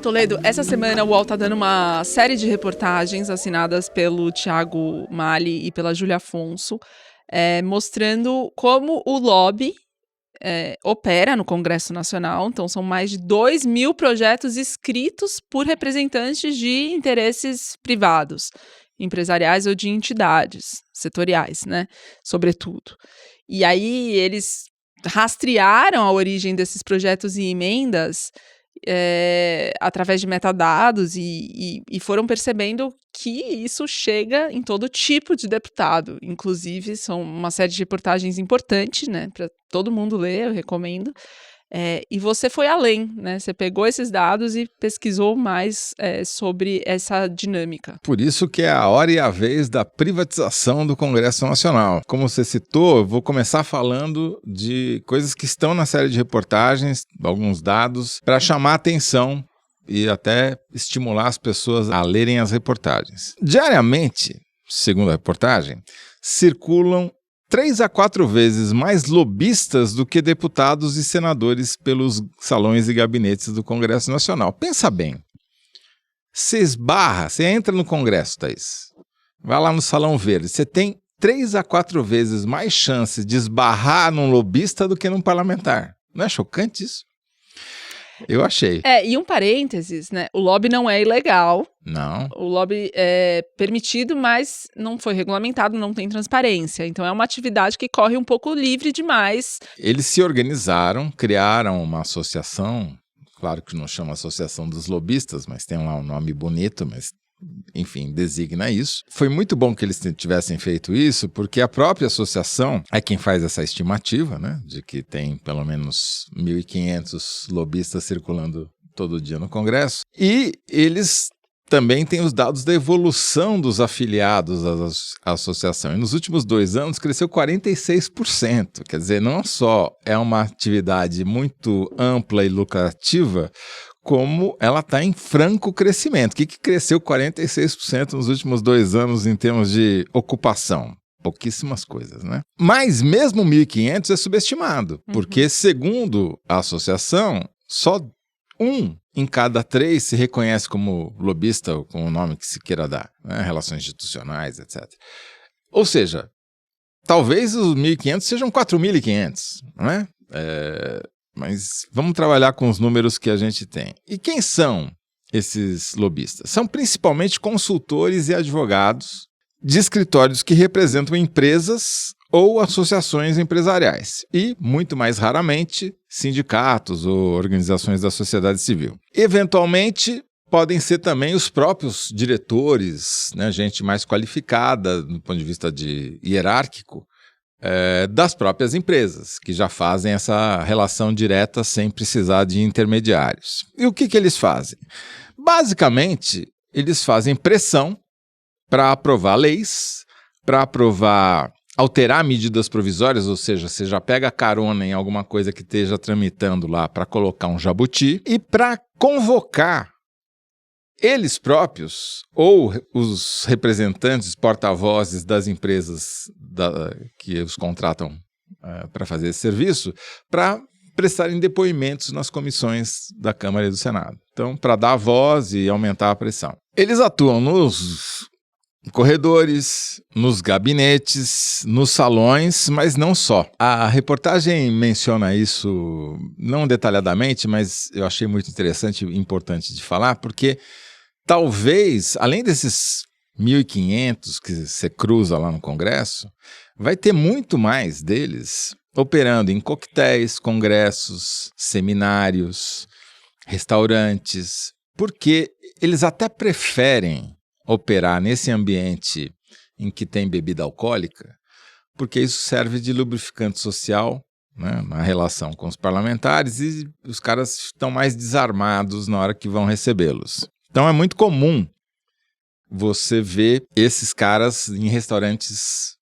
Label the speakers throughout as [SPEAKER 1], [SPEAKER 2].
[SPEAKER 1] Toledo, essa semana o UOL está dando uma série de reportagens assinadas pelo Thiago Mali e pela Júlia Afonso, mostrando como o lobby opera no Congresso Nacional. Então, são mais de 2.000 projetos escritos por representantes de interesses privados, empresariais ou de entidades setoriais, né? Sobretudo. E aí, eles rastrearam a origem desses projetos e emendas através de metadados e foram percebendo que isso chega em todo tipo de deputado. Inclusive, são uma série de reportagens importantes, né, para todo mundo ler, eu recomendo. E você foi além, né? Você pegou esses dados e pesquisou mais sobre essa dinâmica.
[SPEAKER 2] Por isso que é a hora e a vez da privatização do Congresso Nacional. Como você citou, eu vou começar falando de coisas que estão na série de reportagens, alguns dados, para chamar a atenção e até estimular as pessoas a lerem as reportagens. Diariamente, segundo a reportagem, circulam 3 a 4 vezes mais lobistas do que deputados e senadores pelos salões e gabinetes do Congresso Nacional. Pensa bem, você entra no Congresso, Thaís, vai lá no Salão Verde, você tem 3 a 4 vezes mais chance de esbarrar num lobista do que num parlamentar. Não é chocante isso? Eu achei.
[SPEAKER 1] E um parênteses, né? O lobby não é ilegal.
[SPEAKER 2] Não.
[SPEAKER 1] O lobby é permitido, mas não foi regulamentado, não tem transparência. Então é uma atividade que corre um pouco livre demais.
[SPEAKER 2] Eles se organizaram, criaram uma associação, claro que não chama Associação dos Lobistas, mas tem lá um nome bonito, mas enfim, designa isso. Foi muito bom que eles tivessem feito isso, porque a própria associação é quem faz essa estimativa, né, de que tem pelo menos 1.500 lobistas circulando todo dia no Congresso. E eles também têm os dados da evolução dos afiliados à associação. E nos últimos 2 anos cresceu 46%. Quer dizer, não só é uma atividade muito ampla e lucrativa, como ela está em franco crescimento. O que cresceu 46% nos últimos 2 anos em termos de ocupação? Pouquíssimas coisas, né? Mas mesmo 1.500 é subestimado, porque segundo a associação, só 1 em cada 3 se reconhece como lobista, ou com o nome que se queira dar, né? Relações institucionais, etc. Ou seja, talvez os 1.500 sejam 4.500, não é? Mas vamos trabalhar com os números que a gente tem. E quem são esses lobistas? São principalmente consultores e advogados de escritórios que representam empresas ou associações empresariais. E, muito mais raramente, sindicatos ou organizações da sociedade civil. Eventualmente, podem ser também os próprios diretores, né, gente mais qualificada do ponto de vista hierárquico, das próprias empresas, que já fazem essa relação direta sem precisar de intermediários. E o que eles fazem? Basicamente, eles fazem pressão para aprovar leis, para alterar medidas provisórias, ou seja, você já pega carona em alguma coisa que esteja tramitando lá para colocar um jabuti, e para convocar eles próprios, ou os representantes, porta-vozes das empresas que os contratam para fazer esse serviço, para prestarem depoimentos nas comissões da Câmara e do Senado. Então, para dar voz e aumentar a pressão. Eles atuam nos corredores, nos gabinetes, nos salões, mas não só. A reportagem menciona isso, não detalhadamente, mas eu achei muito interessante e importante de falar, porque talvez, além desses 1.500 que você cruza lá no Congresso, vai ter muito mais deles operando em coquetéis, congressos, seminários, restaurantes, porque eles até preferem operar nesse ambiente em que tem bebida alcoólica, porque isso serve de lubrificante social, né, na relação com os parlamentares, e os caras estão mais desarmados na hora que vão recebê-los. Então é muito comum você ver esses caras em restaurantes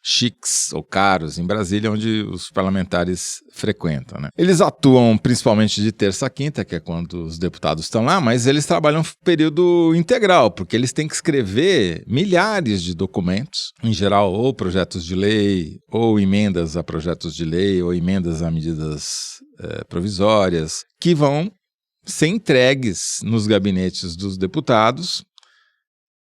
[SPEAKER 2] chiques ou caros em Brasília, onde os parlamentares frequentam, né? Eles atuam principalmente de terça a quinta, que é quando os deputados estão lá, mas eles trabalham período integral, porque eles têm que escrever milhares de documentos, em geral ou projetos de lei, ou emendas a projetos de lei, ou emendas a medidas provisórias, que vão ser entregues nos gabinetes dos deputados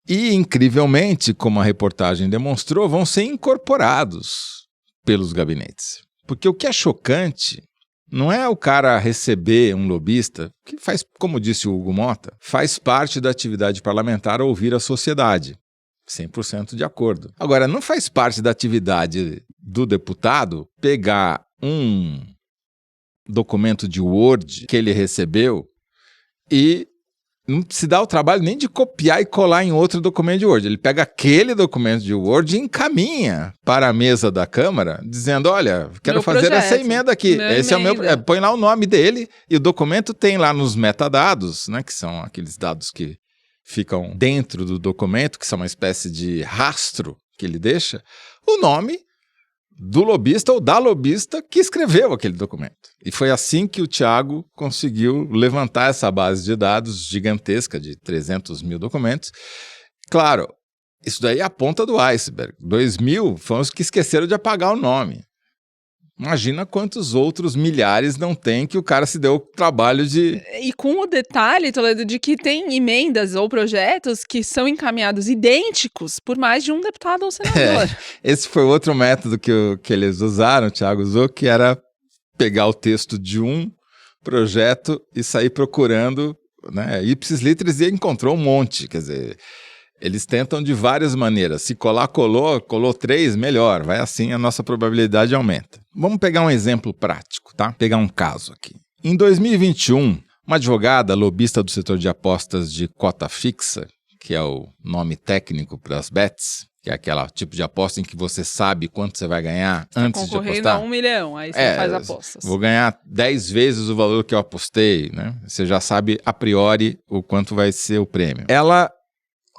[SPEAKER 2] e, incrivelmente, como a reportagem demonstrou, vão ser incorporados pelos gabinetes. Porque o que é chocante não é o cara receber um lobista, que faz, como disse o Hugo Motta, faz parte da atividade parlamentar ouvir a sociedade. 100% de acordo. Agora, não faz parte da atividade do deputado pegar um documento de Word que ele recebeu e não se dá o trabalho nem de copiar e colar em outro documento de Word. Ele pega aquele documento de Word e encaminha para a mesa da Câmara, dizendo, olha, quero fazer essa emenda aqui. Esse emenda. É o meu, põe lá o nome dele e o documento tem lá nos metadados, né, que são aqueles dados que ficam dentro do documento, que são uma espécie de rastro que ele deixa, o nome do lobista ou da lobista que escreveu aquele documento. E foi assim que o Thiago conseguiu levantar essa base de dados gigantesca de 300 mil documentos. Claro, isso daí é a ponta do iceberg. 2.000 foram os que esqueceram de apagar o nome. Imagina quantos outros milhares não tem que o cara se deu o trabalho de...
[SPEAKER 1] E com o detalhe, Toledo, de que tem emendas ou projetos que são encaminhados idênticos por mais de um deputado ou senador.
[SPEAKER 2] Esse foi outro método que eles usaram, o Thiago usou, que era pegar o texto de um projeto e sair procurando, né, ipsis literis, e encontrou um monte, quer dizer... Eles tentam de várias maneiras. Se colar, colou 3, melhor. Vai assim, a nossa probabilidade aumenta. Vamos pegar um exemplo prático, tá? Pegar um caso aqui. Em 2021, uma advogada lobista do setor de apostas de cota fixa, que é o nome técnico para as bets, que é aquele tipo de aposta em que você sabe quanto você vai ganhar antes de apostar.
[SPEAKER 1] Concorrendo a 1 milhão, aí você faz apostas.
[SPEAKER 2] Vou ganhar 10 vezes o valor que eu apostei, né? Você já sabe a priori o quanto vai ser o prêmio. Ela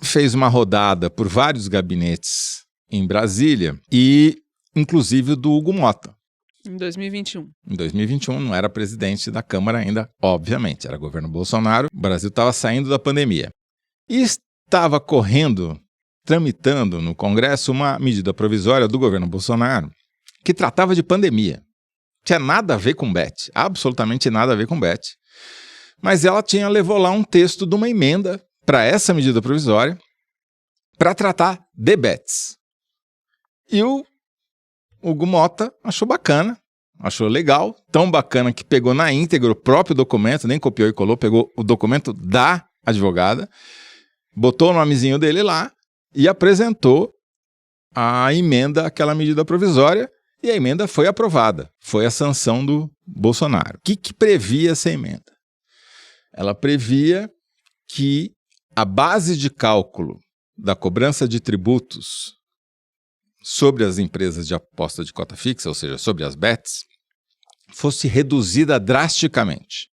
[SPEAKER 2] fez uma rodada por vários gabinetes em Brasília e, inclusive, do Hugo Motta.
[SPEAKER 1] Em 2021.
[SPEAKER 2] Em 2021, não era presidente da Câmara ainda, obviamente, era governo Bolsonaro. O Brasil estava saindo da pandemia. E estava tramitando no Congresso uma medida provisória do governo Bolsonaro que tratava de pandemia. Não tinha nada a ver com bet, absolutamente nada a ver com bet. Mas ela levou lá um texto de uma emenda para essa medida provisória, para tratar de bets. E o Hugo Motta achou bacana, achou legal, tão bacana que pegou na íntegra o próprio documento, nem copiou e colou, pegou o documento da advogada, botou o nomezinho dele lá e apresentou a emenda àquela medida provisória, e a emenda foi aprovada, foi a sanção do Bolsonaro. O que previa essa emenda? Ela previa que a base de cálculo da cobrança de tributos sobre as empresas de aposta de cota fixa, ou seja, sobre as bets, fosse reduzida drasticamente.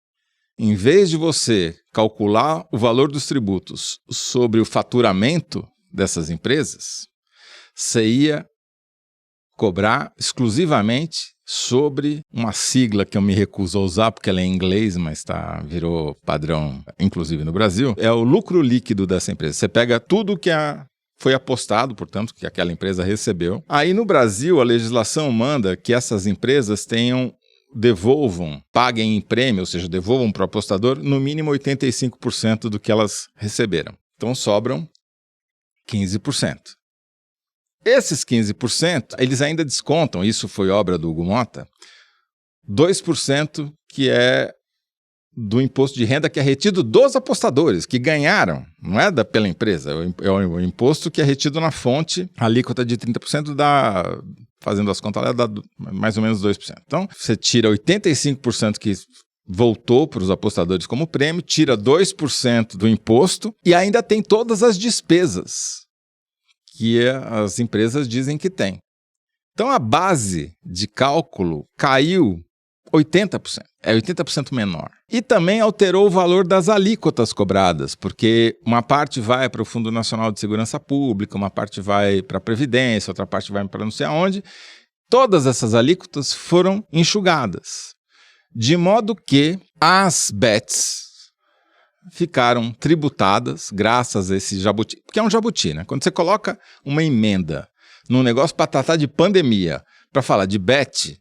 [SPEAKER 2] Em vez de você calcular o valor dos tributos sobre o faturamento dessas empresas, você ia cobrar exclusivamente sobre uma sigla que eu me recuso a usar, porque ela é em inglês, mas virou padrão, inclusive no Brasil, é o lucro líquido dessa empresa. Você pega tudo que foi apostado, portanto, que aquela empresa recebeu. Aí no Brasil, a legislação manda que essas empresas paguem em prêmio, ou seja, devolvam para o apostador, no mínimo 85% do que elas receberam. Então sobram 15%. Esses 15%, eles ainda descontam, isso foi obra do Hugo Motta, 2% que é do imposto de renda que é retido dos apostadores, que ganharam, não é pela empresa, é o imposto que é retido na fonte, a alíquota de 30% dá, fazendo as contas, dá mais ou menos 2%. Então, você tira 85% que voltou para os apostadores como prêmio, tira 2% do imposto e ainda tem todas as despesas que as empresas dizem que tem. Então, a base de cálculo caiu 80%. É 80% menor. E também alterou o valor das alíquotas cobradas, porque uma parte vai para o Fundo Nacional de Segurança Pública, uma parte vai para a Previdência, outra parte vai para não sei aonde. Todas essas alíquotas foram enxugadas, de modo que as bets ficaram tributadas graças a esse jabuti, porque é um jabuti, né? Quando você coloca uma emenda num negócio para tratar de pandemia, para falar de bet,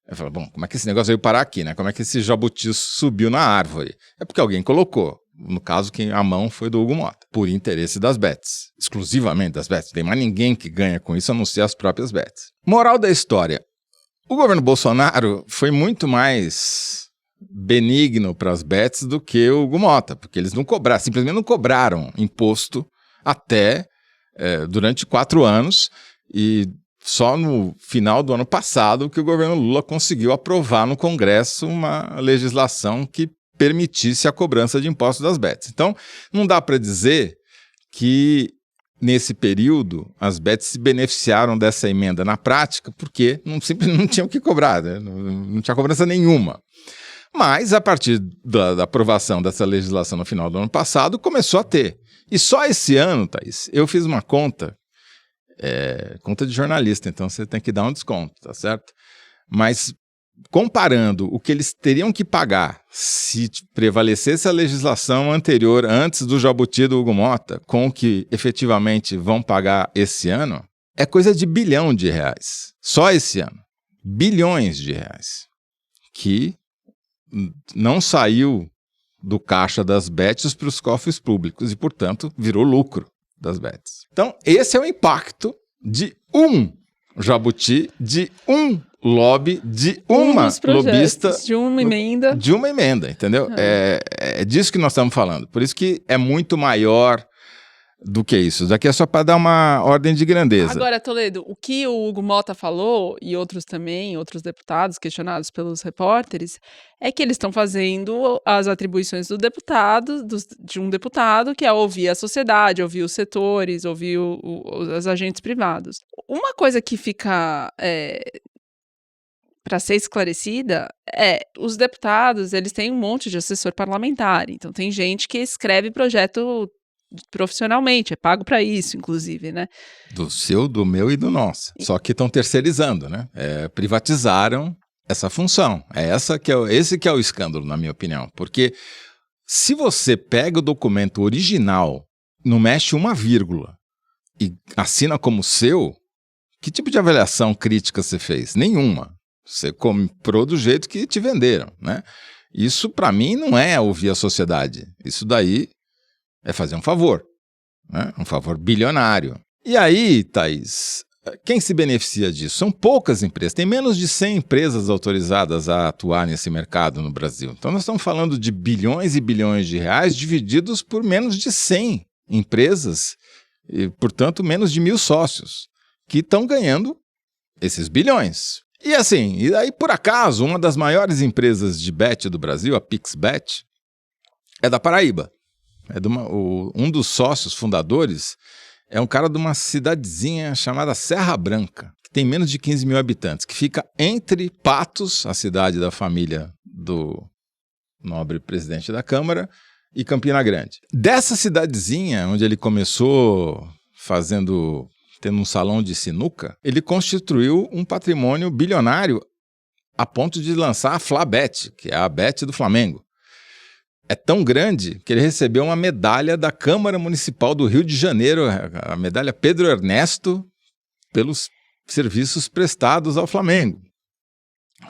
[SPEAKER 2] Eu falo, bom, como é que esse negócio veio parar aqui, né? Como é que esse jabuti subiu na árvore? É porque alguém colocou. No caso, a mão foi do Hugo Motta, por interesse das bets. Exclusivamente das bets. Não tem mais ninguém que ganha com isso, a não ser as próprias bets. Moral da história. O governo Bolsonaro foi muito mais benigno para as bets do que o Hugo Motta, porque eles simplesmente não cobraram imposto até durante 4 anos, e só no final do ano passado que o governo Lula conseguiu aprovar no Congresso uma legislação que permitisse a cobrança de impostos das bets. Então, não dá para dizer que nesse período as bets se beneficiaram dessa emenda na prática, porque simplesmente não tinham que cobrar, né? Não tinha cobrança nenhuma. Mas, a partir da aprovação dessa legislação no final do ano passado, começou a ter. E só esse ano, Thaís, eu fiz uma conta de jornalista, então você tem que dar um desconto, tá certo? Mas comparando o que eles teriam que pagar se prevalecesse a legislação anterior, antes do jabuti do Hugo Motta, com o que efetivamente vão pagar esse ano, é coisa de R$ 1 bilhão. Só esse ano. Bilhões de reais. Que não saiu do caixa das bets para os cofres públicos e, portanto, virou lucro das bets. Então, esse é o impacto de um jabuti, de um lobby, de uma lobista,
[SPEAKER 1] de uma emenda.
[SPEAKER 2] De uma emenda, entendeu? É disso que nós estamos falando. Por isso que é muito maior do que isso. Isso daqui é só para dar uma ordem de grandeza.
[SPEAKER 1] Agora, Toledo, o que o Hugo Motta falou, e outros também, outros deputados questionados pelos repórteres, é que eles estão fazendo as atribuições do deputado, de um deputado, que é ouvir a sociedade, ouvir os setores, ouvir os agentes privados. Uma coisa que fica para ser esclarecida os deputados, eles têm um monte de assessor parlamentar, então tem gente que escreve projeto profissionalmente, é pago para isso, inclusive, né?
[SPEAKER 2] Do seu, do meu e do nosso. Só que estão terceirizando, né? Privatizaram essa função. Esse que é o escândalo, na minha opinião. Porque se você pega o documento original, não mexe uma vírgula e assina como seu, que tipo de avaliação crítica você fez? Nenhuma. Você comprou do jeito que te venderam, né? Isso, para mim, não é ouvir a sociedade. Isso daí é fazer um favor, né? Um favor bilionário. E aí, Thaís, quem se beneficia disso? São poucas empresas. Tem menos de 100 empresas autorizadas a atuar nesse mercado no Brasil. Então nós estamos falando de bilhões e bilhões de reais divididos por menos de 100 empresas e, portanto, menos de 1.000 sócios que estão ganhando esses bilhões. E assim, e aí por acaso, uma das maiores empresas de bet do Brasil, a PixBet, é da Paraíba. Um dos sócios fundadores é um cara de uma cidadezinha chamada Serra Branca, que tem menos de 15 mil habitantes, que fica entre Patos, a cidade da família do nobre presidente da Câmara, e Campina Grande. Dessa cidadezinha, onde ele começou tendo um salão de sinuca, ele constituiu um patrimônio bilionário a ponto de lançar a Flabet, que é a bet do Flamengo. É tão grande que ele recebeu uma medalha da Câmara Municipal do Rio de Janeiro, a medalha Pedro Ernesto, pelos serviços prestados ao Flamengo.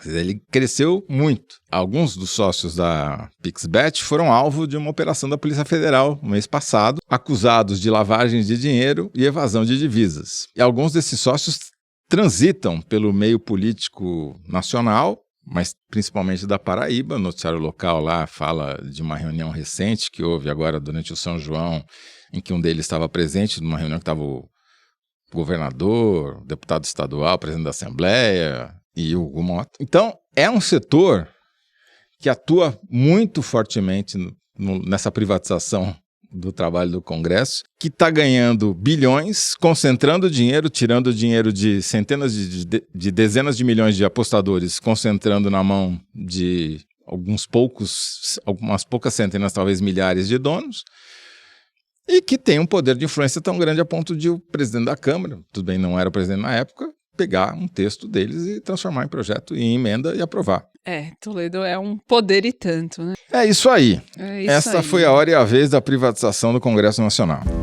[SPEAKER 2] Ele cresceu muito. Alguns dos sócios da PixBet foram alvo de uma operação da Polícia Federal no mês passado, acusados de lavagem de dinheiro e evasão de divisas. E alguns desses sócios transitam pelo meio político nacional, mas principalmente da Paraíba. O noticiário local lá fala de uma reunião recente que houve agora durante o São João, em que um deles estava presente, numa reunião que estava o governador, o deputado estadual, o presidente da Assembleia e o Hugo Motta. Então, é um setor que atua muito fortemente nessa privatização do trabalho do Congresso, que está ganhando bilhões, concentrando dinheiro, tirando dinheiro de centenas de dezenas de milhões de apostadores, concentrando na mão de algumas poucas centenas, talvez milhares de donos, e que tem um poder de influência tão grande a ponto de o presidente da Câmara, tudo bem, não era o presidente na época, pegar um texto deles e transformar em projeto, em emenda e aprovar.
[SPEAKER 1] Toledo é um poder e tanto, né?
[SPEAKER 2] É isso aí.
[SPEAKER 1] É isso
[SPEAKER 2] Essa
[SPEAKER 1] aí.
[SPEAKER 2] foi a hora e a vez da privatização do Congresso Nacional.